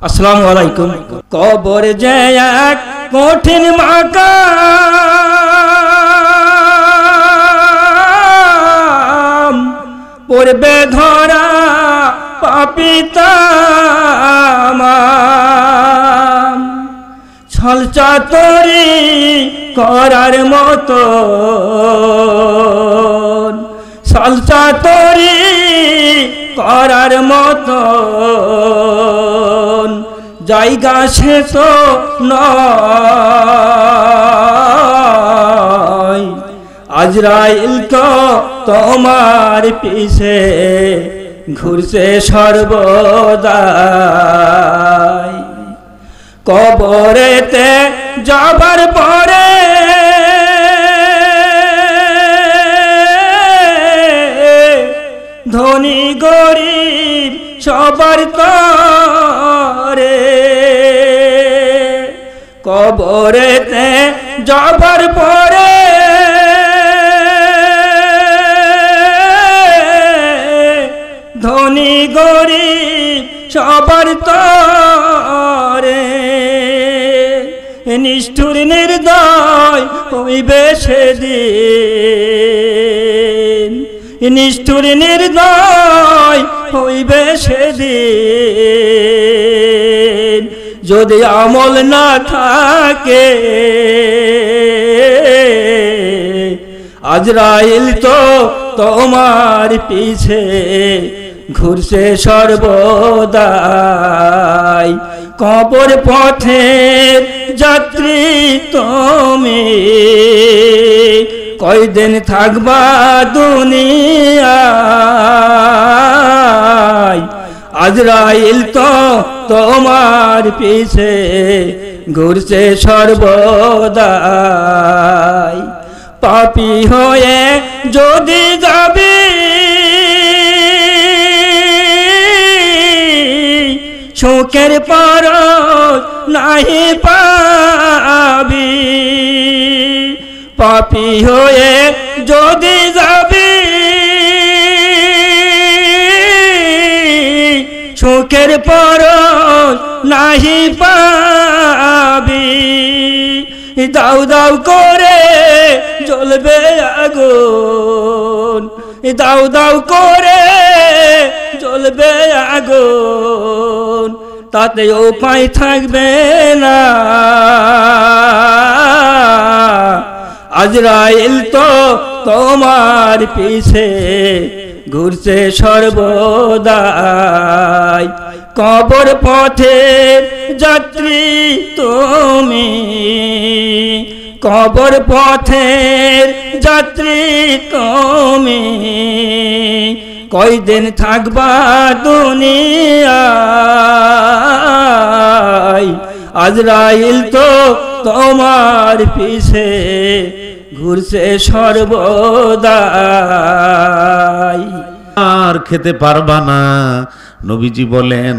আসসালামু আলাইকুম। কবর যে এক কঠিন মাকাম, পড়বে ধরা পাপিতাম, ছল চাতুরি করার মতো, ছল চাতুরি করার মতো জায়গা সে তো নয়। আজরাইল তো তোমার পিছে ঘুরছে সর্বদাই। কবরেতে যাবার পরে ধনী গরিব সবার তরে, কবরেতে যাবার পরে ধনী গরিব সবার তরে, নিষ্ঠুর নির্দয় হইবে সেদিন, নিষ্ঠুর নির্দয় হইবে সেদিন, যদি আমল না থাকে। আজরাইল তো তোমার পিছে ঘুরছে সর্বদাই। কবর পথের যাত্রী তুমি, কয়দিন থাকবা দুনিয়ায়। আজরাইল তো তোমার পিছে ঘুরছে সর্বদাই। পাপী হয়ে যদি যাবি সুখের পরশ নাহি পাবি, পাপী হয়ে যদি যাবি সুখের পরশ নাহি পাবি। দাউ দাউ করে জ্বলবে আগুন, দাউ দাউ করে জ্বলবে আগুন, তাতে উপায় থাকবে না। আজরাইল তো তোমার পিছে ঘুরছে সর্বদাই। কবর পথের যাত্রী তুমি, কবর পথের যাত্রী তুমি, কয়দিন থাকবা দুনিয়ায়। আজরাইল তো তোমার পিছে ঘুরছে সর্বদাই। আর খেতে পারবা না। নবীজি বলেন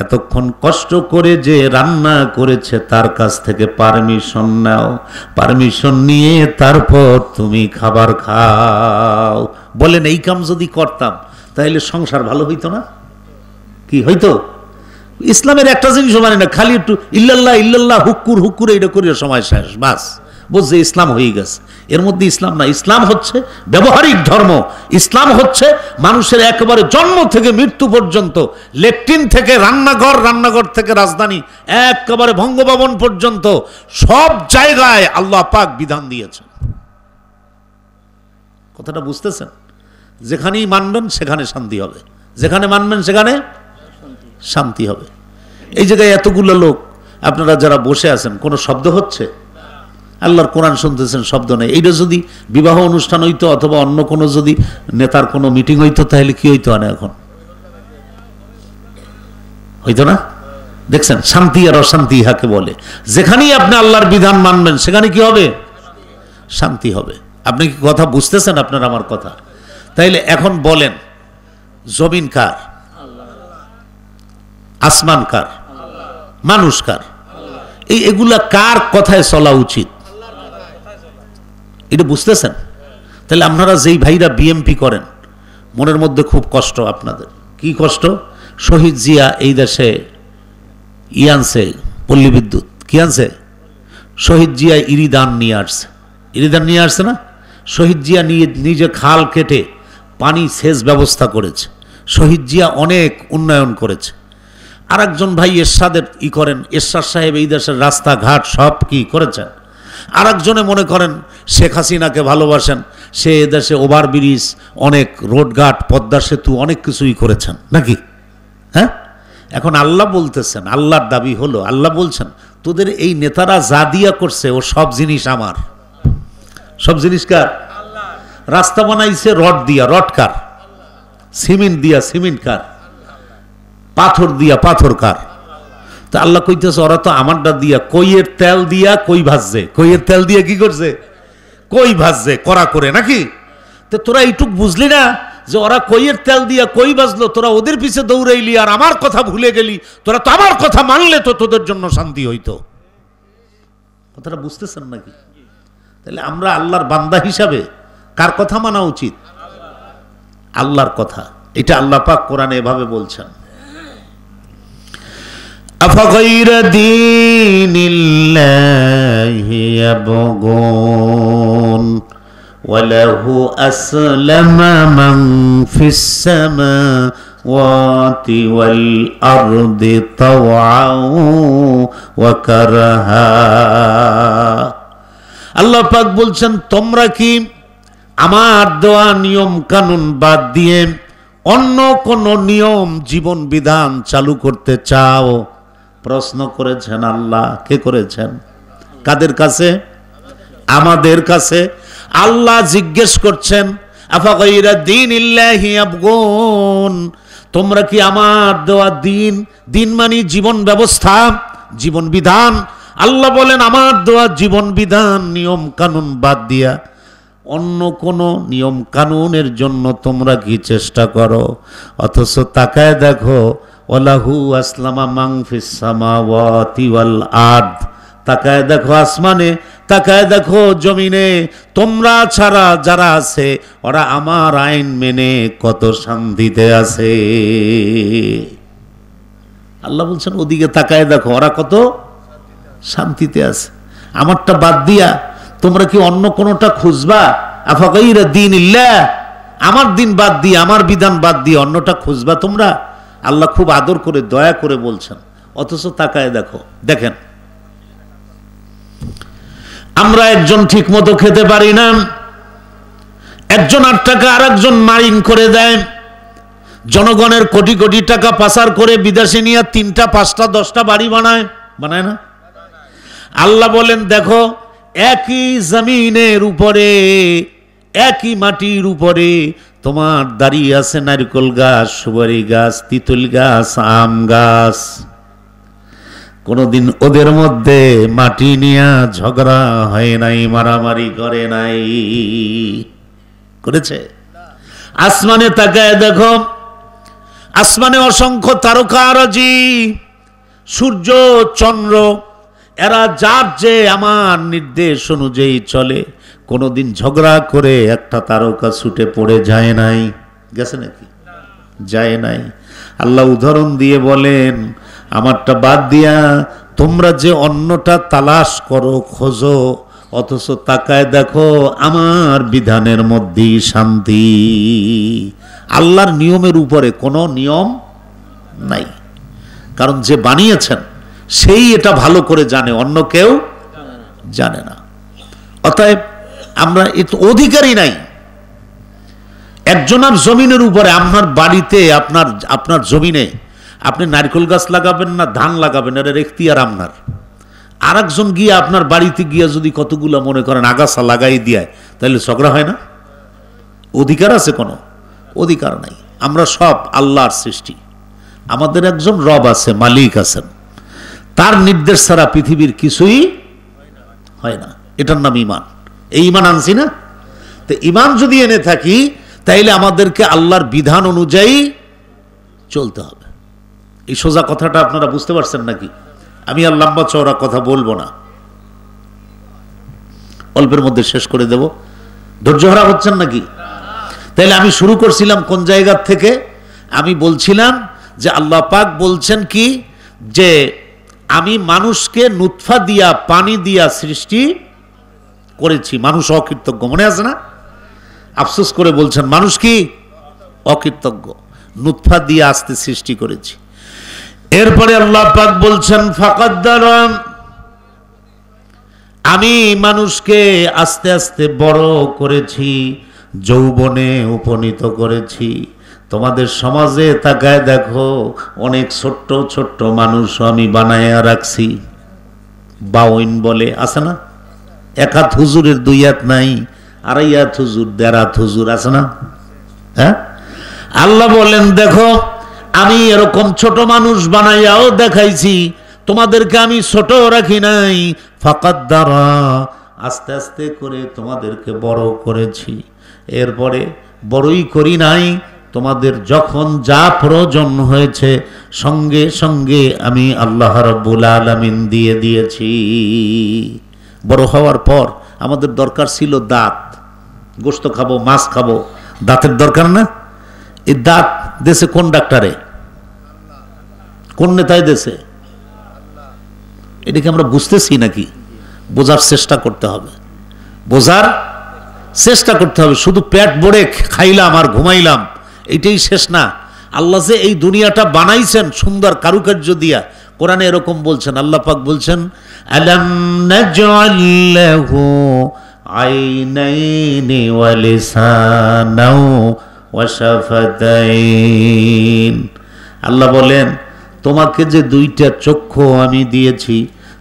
এতক্ষণ কষ্ট করে যে রান্না করেছে তার কাছ থেকে পারমিশন নাও, পারমিশন নিয়ে তারপর তুমি খাবার খাও। বলেন এই কাম যদি করতাম তাহলে সংসার ভালো হইতো না? কি হইতো? ইসলামের একটা জিনিসও মানে না, খালি একটু ইল্লাল্লাহ ইল্লাল্লাহ হুক্কুর হুক্কুর এইটা করিয়া সময় শেষ, বাস বুঝছে ইসলাম হয়ে গেছে। এর মধ্যে ইসলাম না। ইসলাম হচ্ছে ব্যবহারিক ধর্ম। ইসলাম হচ্ছে মানুষের একেবারে জন্ম থেকে মৃত্যু পর্যন্ত, লেট্রিন থেকে রান্নাঘর, রান্নাঘর থেকে রাজধানী, একেবারে বঙ্গভবন পর্যন্ত সব জায়গায় আল্লাহ পাক বিধান দিয়েছেন। কথাটা বুঝতেছেন? যেখানেই মানবেন সেখানে শান্তি হবে, যেখানে মানবেন সেখানে শান্তি হবে। এই জায়গায় এতগুলো লোক আপনারা যারা বসে আছেন, কোনো শব্দ হচ্ছে? আল্লাহর কোরআন শুনতেছেন, শব্দ নেই। এইটা যদি বিবাহ অনুষ্ঠান হইতো অথবা অন্য কোনো যদি নেতার কোনো মিটিং হইতো তাহলে কি হইতো? না এখন হইতো না। দেখছেন শান্তি আর অশান্তি ইহাকে বলে। যেখানেই আপনি আল্লাহর বিধান মানবেন সেখানে কি হবে? শান্তি হবে। আপনি কি কথা বুঝতেছেন আপনার আমার কথা? তাইলে এখন বলেন জমিন কার? আসমান কার? মানুষ কার? এগুলা কার কথায় চলা উচিত এটা বুঝতেছেন? তাহলে আপনারা যেই ভাইরা বিএমপি করেন মনের মধ্যে খুব কষ্ট আপনাদের। কি কষ্ট? শহীদ জিয়া এই দেশে ই আনছে পল্লী বিদ্যুৎ, কি আনছে? শহীদ জিয়া ইরিদান নিয়ে আসছে, ইরিদান নিয়ে আসছে না? শহীদ জিয়া নিজে খাল কেটে পানি সেচ ব্যবস্থা করেছে, শহীদ জিয়া অনেক উন্নয়ন করেছে। আর একজন ভাই এরশাদের করেন, এরশাদ সাহেব এই দেশের রাস্তাঘাট সব কি করেছেন। আর একজনে মনে করেন শেখ হাসিনাকে ভালোবাসেন, সে এদেশে ওভারব্রিজ, অনেক রোডঘাট, পদ্মা সেতু অনেক কিছুই করেছেন নাকি? হ্যাঁ, এখন আল্লাহ বলতেছেন, আল্লাহর দাবি হলো, আল্লাহ বলছেন তোদের এই নেতারা যা দিয়া করছে ও সব জিনিস আমার। সব জিনিস কার? রাস্তা বানাইছে রড দিয়া, রড কার? সিমেন্ট দিয়া, সিমেন্ট কার? পাথর দিয়া, পাথর কার? তো আল্লাহ কইতেছে ওরা তো আমারটা দিয়া, কইয়ের তেল দিয়া কই ভাজছে, কইয়ের তেল দিয়া কি করছে? কই ভাজছে করা করে নাকি? তো তোরা এইটুক বুঝলি না যে ওরা কইয়ের তেল দিয়া কই ভাজলো, তোরা ওদের পিছে দৌড়াইলি আর আমার কথা ভুলে গেলি। তোরা তো আমার কথা মানলে তো তোদের জন্য শান্তি হইতো। কথাটা বুঝতেছেন নাকি? তাহলে আমরা আল্লাহর বান্দা হিসাবে কার কথা মানা উচিত? আল্লাহর কথা। এটা আল্লাহ পাক কোরআনে এভাবে বলছেন, আফাগাইরা দীনিল্লাহি ইয়াবগুন ওয়ালাহু আসলামা মান ফিস সামাওয়াতি ওয়াল আরদি তাওআন ওয়া কারহা। আল্লাহ পাক বলছেন তোমরা কি আমার দেওয়া নিয়ম কানুন বাদ দিয়ে অন্য কোন নিয়ম জীবন বিধান চালু করতে চাও? প্রশ্ন করেছেন আল্লাহ। কে করেছেন? কাদের কাছে? আমাদের কাছে। আল্লাহ জিজ্ঞেস করছেন আফাগাইরা দীনিল্লাহি ইয়াবগুন, তোমরা কি আমার দেওয়া দিন, দিন মানে জীবন ব্যবস্থা, জীবন বিধান, আল্লাহ বলেন আমার দেওয়া জীবন বিধান নিয়ম কানুন বাদ দিয়া অন্য কোন নিয়ম কানুনের জন্য তোমরা কি চেষ্টা করো? অথচ তাকায় দেখো ওয়ালাহু আসলামা মান ফিস সামাওয়াতি ওয়াল আরদ, তাকায় দেখো আসমানে, তাকায় দেখো জমিনে, তোমরা ছাড়া যারা আছে ওরা আমার আইন মেনে কত শান্তিতে আছে। আল্লাহ বলছেন ওদিকে তাকায় দেখো ওরা কত শান্তিতে আছে। আমারটা বাদ দিয়া তোমরা কি অন্য কোনটা খুঁজবা? আফাগাইরা দীনিল্লাহ, আমার দিন বাদ দিয়ে, আমার বিধান বাদ দিয়ে অন্যটা খুঁজবা তোমরা? আল্লাহ খুব আদর করে দয়া করে বলছেন। অথচ তাকায় দেখো, দেখেন আমরা একজন ঠিক মতো খেতে পারি না, একজন 8 টাকা আর একজন মাইন করে দেয়, জনগণের কোটি কোটি টাকা পাচার করে বিদেশে নিয়ে 3টা 5টা 10টা বাড়ি বানায়, বানায় না? আল্লাহ বলেন দেখো একই জমিনের উপরে, একই মাটির উপরে তোমার দাঁড়িয়ে আছে নারকেল গাছ, সুপারি গাছ, তিতুল গাছ, আম গাছ। কোনদিন ওদের মধ্যে মাটি নিয়ে ঝগড়া হয় নাই, মারামারি করে নাই, করেছে? আসমানে তাকায় দেখো, আসমানে অসংখ্য তারকারাজি, সূর্য চন্দ্র, এরা যার যে আমার নির্দেশ অনুযায়ী চলে। কোনদিন ঝগড়া করে একটা তারকা ছুটে পড়ে যায় নাই, গেছে নাকি? যায় নাই। আল্লাহ উদাহরণ দিয়ে বলেন আমারটা বাদ দিয়া তোমরা যে অন্যটা তালাশ করো, খোঁজো, অথচ তাকায় দেখো আমার বিধানের মধ্যেই শান্তি। আল্লাহর নিয়মের উপরে কোনো নিয়ম নাই, কারণ যে বানিয়েছেন সেই এটা ভালো করে জানে, অন্য কেউ জানে না। অতএব আমরা এত অধিকারই নাই। একজনের জমিনের উপরে, আপনার বাড়িতে, আপনার জমিনে আপনি নারকেল গাছ লাগাবেন না ধান লাগাবেন, এর এখতিয়ার আপনার। আর একজন গিয়ে আপনার বাড়িতে গিয়ে যদি কতগুলো মনে করেন আগাছা লাগাই দিয়ে, তাহলে ঝগড়া হয় না? অধিকার আছে? কোনো অধিকার নাই। আমরা সব আল্লাহর সৃষ্টি। আমাদের একজন রব আছে, মালিক আছেন, তার নির্দেশ ছাড়া পৃথিবীর কিছুই হয় না। এটার নাম ঈমান। এই ঈমান আনছি না? তো ঈমান যদি এনে থাকি তাইলে আমাদেরকে আল্লাহর বিধান অনুযায়ী চলতে হবে। এই সোজা কথাটা আপনারা বুঝতে পারছেন নাকি? আমি আর লম্বা চওড়া কথা বলবো না, অল্পের মধ্যে শেষ করে দেব। ধৈর্য হারা হচ্ছেন নাকি? তাইলে আমি শুরু করছিলাম কোন জায়গা থেকে? আমি বলছিলাম যে আল্লাহ পাক বলছেন কি, যে আমি মানুষকে নুতফা দিয়া পানি দিয়া সৃষ্টি করেছি। মানুষ অকৃতজ্ঞ, মনে আছে না? আফসোস করে বলছেন মানুষ কি অকৃতজ্ঞ, নুতফা দিয়ে আস্তে সৃষ্টি করেছি। এরপরে আল্লাহ পাক বলছেন ফাকাদ্দারা, আমি মানুষকে আস্তে আস্তে বড় করেছি, যৌবনে উপনীত করেছি। তোমাদের সমাজে তাকায় দেখো, অনেক ছোট্ট ছোট্ট মানুষ আমি বানায়া রাখছি। বাউইন বলে, আছে না? এক হাত হুজুরের দুই হাত নাই, আড়াই হাত হুজুর, দেড় হাত হুজুর, আছে না? হ্যাঁ, আল্লাহ বলেন দেখো আমি এরকম ছোট মানুষ বানাইয়াও দেখাইছি, তোমাদেরকে আমি ছোট রাখি নাই। ফাকাদ্দারা, আস্তে আস্তে করে তোমাদেরকে বড় করেছি। এরপরে বড়ই করি নাই, তোমাদের যখন যা প্রয়োজন হয়েছে সঙ্গে সঙ্গে আমি আল্লাহ রাব্বুল আলামিন দিয়ে দিয়েছি। বড় হওয়ার পর আমাদের দরকার ছিল দাঁত, গোশত খাবো, মাছ খাবো, দাঁতের দরকার না? এই দাঁত দেশে কোন ডাক্তারে, কোন নেতায় দেশে? এটাকে আমরা বুঝতেছি নাকি? বোঝার চেষ্টা করতে হবে, বোঝার চেষ্টা করতে হবে। শুধু পেট ভরে খাইলাম আর ঘুমাইলাম এটাই শেষ না। আল্লাহ যে এই দুনিয়াটা বানাইছেন সুন্দর কারুকার্য দিয়া, কোরআনে এরকম বলছেন, আল্লাহ পাক বলছেন আলাম নাজআল লাহু আইনাইনি ওয়া লিসানাও ওয়া শাফাতাইন। আল্লাহ বলেন তোমাকে যে দুইটা চক্ষু আমি দিয়েছি,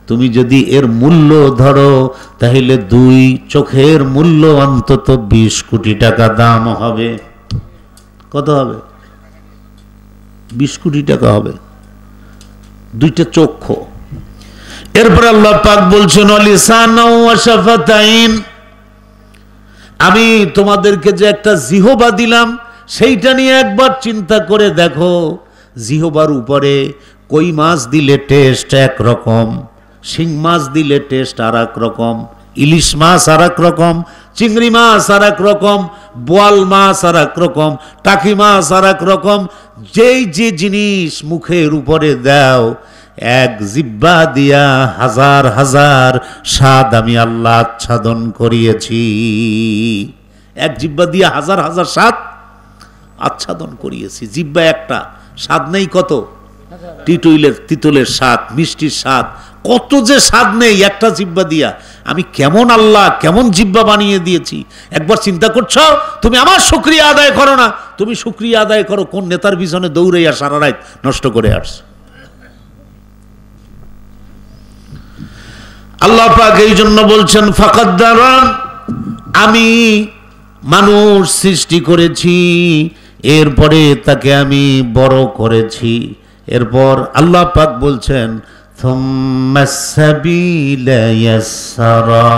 তুমি যদি এর মূল্য ধরো তাহলে দুই চোখের মূল্য অন্তত 20 কোটি টাকা দাম হবে। কত হবে? 20 কোটি টাকা হবে দুইটা চক্ষু। এরপর আল্লাহ পাক বলছেন লিসানাও ওয়া শাফাতাইন, আমি তোমাদেরকে যে একটা জিহবা দিলাম সেইটা নিয়ে একবার চিন্তা করে দেখো। জিহবার উপরে কই মাছ দিলে টেস্ট একরকম, শিং মাছ দিলে টেস্ট আর এক রকম, ইলিশ মাছ আর এক রকম, চিংড়ি মাছ আর এক রকম, বোয়াল মাছ আর এক রকম, টাকি মাছ আর এক রকম। যেই যে জিনিস মুখের উপরে দাও, এক জিহ্বা দিয়া হাজার হাজার স্বাদ আমি আল্লাহ আচ্ছাদন করিয়েছি। এক জিহ্বা দিয়া হাজার হাজার স্বাদ আচ্ছাদন করিয়েছি। জিহ্বা একটা, স্বাদ নেই কত? তিতুলের স্বাদ, মিষ্টির স্বাদ, কত যে স্বাদ নেই একটা জিহ্বা দিয়া। আমি কেমন আল্লাহ কেমন জিহ্বা বানিয়ে দিয়েছি একবার চিন্তা করছো? তুমি আমার শুকরিয়া আদায় করো না, তুমি শুকরিয়া আদায় করো কোন নেতার পিছনে দৌড়াইয়া সারা রাত নষ্ট করে আসছে। আল্লাহ পাক এই জন্য বলছেন ফাকাদ্দারা, আমি মানুষ সৃষ্টি করেছি, এরপরে তাকে আমি বড় করেছি। এরপর আল্লাহ পাক বলছেন থুম্মাস সাবিলা ইয়াসসারা,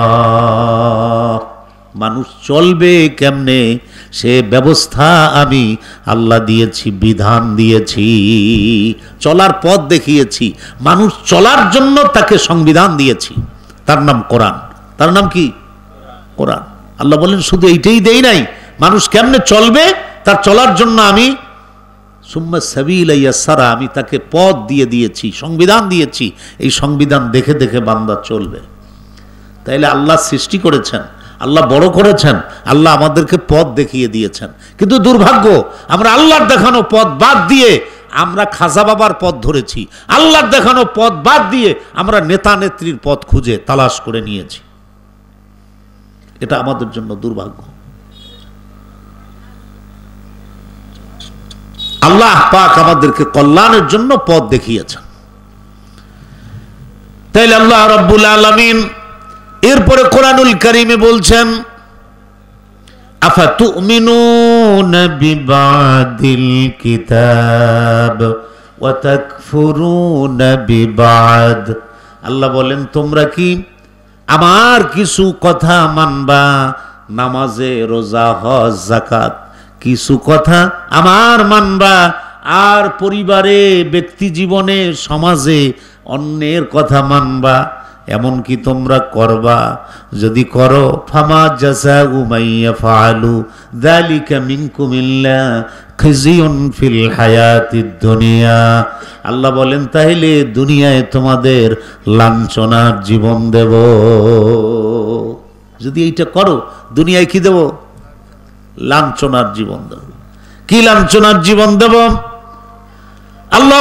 মানুষ চলবে কেমনে সে ব্যবস্থা আমি আল্লাহ দিয়েছি, বিধান দিয়েছি, চলার পথ দেখিয়েছি। মানুষ চলার জন্য তাকে সংবিধান দিয়েছি, তার নাম কোরআন। তার নাম কি? কোরআন। আল্লাহ বলেন শুধু এইটাই দেই নাই, মানুষ কেমনে চলবে তার চলার জন্য আমি সুম্মা সাবিলা ইয়াসসারা, আমি তাকে পথ দিয়ে দিয়েছি, সংবিধান দিয়েছি। এই সংবিধান দেখে দেখে বান্দা চলবে। তাইলে আল্লাহ সৃষ্টি করেছেন, আল্লাহ বড় করেছেন, আল্লাহ আমাদেরকে পথ দেখিয়ে দিয়েছেন। কিন্তু দুর্ভাগ্য, আমরা আল্লাহর দেখানো পথ বাদ দিয়ে আমরা খাজা বাবার পথ ধরেছি, আল্লাহর দেখানো পথ বাদ দিয়ে আমরা নেতা নেত্রীর পথ খুঁজে তালাশ করে নিয়েছি। এটা আমাদের জন্য দুর্ভাগ্য। আল্লাহ পাক আমাদেরকে কল্যাণের জন্য পথ দেখিয়েছেন। তাইলে আল্লাহ রাব্বুল আলামিন এরপরে কোরআনুল কারীমে বলছেন আফাতুমিনুনা বিবাদিল কিতাব ওয়া তাকফুরুনা বিবাদ। আল্লাহ বলেন তোমরা কি আমার কিছু কথা মানবা, নামাজে, রোজা, হজ, যাকাত, কিছু কথা আমার মানবা, আর পরিবারে, ব্যক্তি জীবনে, সমাজে অন্যের কথা মানবা। এমন কি তোমরা করবা? যদি করো ফামা জাযাউ মাইয়া ফাআলু যালিকা মিনকুম ইল্লা খিজিয়ুন ফিল হায়াতিদ দুনিয়া। আল্লাহ বলেন তাইলে দুনিয়ায় তোমাদের লাঞ্ছনার জীবন দেব। যদি এইটা করো দুনিয়ায় কি দেব? লাঞ্ছনার জীবন দেব। কি লাঞ্ছনার জীবন দেব? আল্লাহ